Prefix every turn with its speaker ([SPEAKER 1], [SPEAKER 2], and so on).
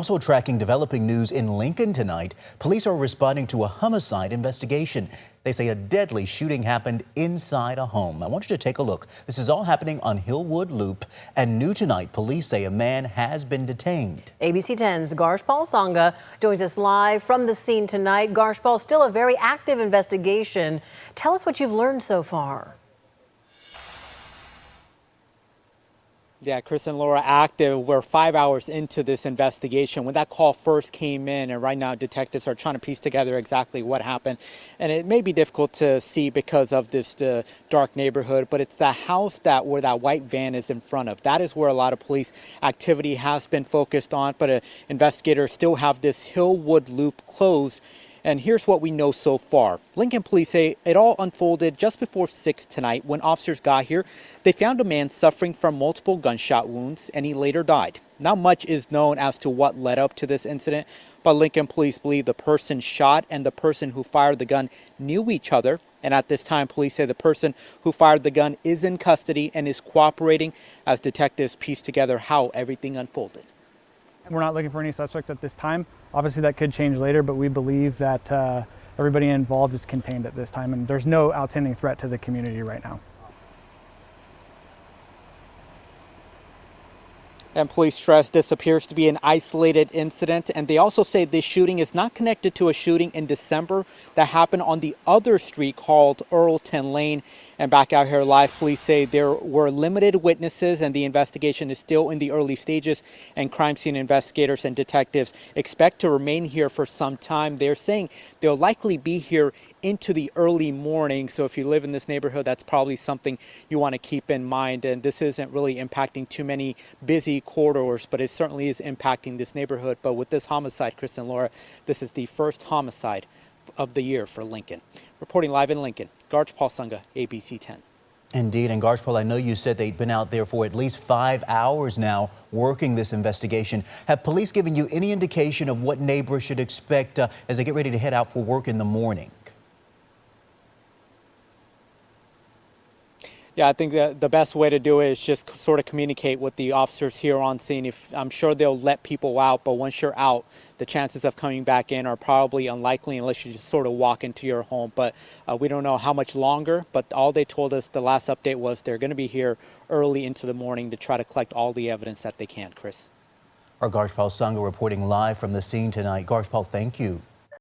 [SPEAKER 1] Also tracking developing news in Lincoln tonight, police are responding to a homicide investigation. They say a deadly shooting happened inside a home. I want you to take a look. This is all happening on Hillwood Loop, and new tonight, police say a man has been detained.
[SPEAKER 2] ABC 10's Garshpal Sangha joins us live from the scene tonight. Garshpal, still a very active investigation. Tell us what you've learned so far.
[SPEAKER 3] Yeah, Chris and Laura, active. We're 5 hours into this investigation when that call first came in, and right now detectives are trying to piece together exactly what happened. And it may be difficult to see because of this dark neighborhood, but it's the house where that white van is in front of. That is where a lot of police activity has been focused on, but investigators still have this Hillwood Loop closed. And here's what we know so far. Lincoln police say it all unfolded just before 6 tonight. When officers got here, they found a man suffering from multiple gunshot wounds, and he later died. Not much is known as to what led up to this incident, but Lincoln police believe the person shot and the person who fired the gun knew each other. And at this time, police say the person who fired the gun is in custody and is cooperating as detectives piece together how everything unfolded.
[SPEAKER 4] We're not looking for any suspects at this time. Obviously that could change later, but we believe that everybody involved is contained at this time, and there's no outstanding threat to the community right now.
[SPEAKER 3] And police stress this appears to be an isolated incident, and they also say this shooting is not connected to a shooting in December that happened on the other street called Earlton Lane. And back out here live, police say there were limited witnesses and the investigation is still in the early stages, and crime scene investigators and detectives expect to remain here for some time. They're saying they'll likely be here into the early morning. So if you live in this neighborhood, that's probably something you want to keep in mind. And this isn't really impacting too many busy corridors, but it certainly is impacting this neighborhood. But with this homicide, Chris and Laura, this is the first homicide of the year for Lincoln. Reporting live in Lincoln, Garshpal Sangha, ABC 10.
[SPEAKER 1] Indeed, and Garshpal, I know you said they'd been out there for at least 5 hours now working this investigation. Have police given you any indication of what neighbors should expect as they get ready to head out for work in the morning?
[SPEAKER 3] Yeah, I think that the best way to do it is just sort of communicate with the officers here on scene. I'm sure they'll let people out, but once you're out, the chances of coming back in are probably unlikely unless you just sort of walk into your home. But we don't know how much longer, but all they told us, the last update was they're going to be here early into the morning to try to collect all the evidence that they can, Chris.
[SPEAKER 1] Our Garshpal Sangha reporting live from the scene tonight. Garshpal, thank you.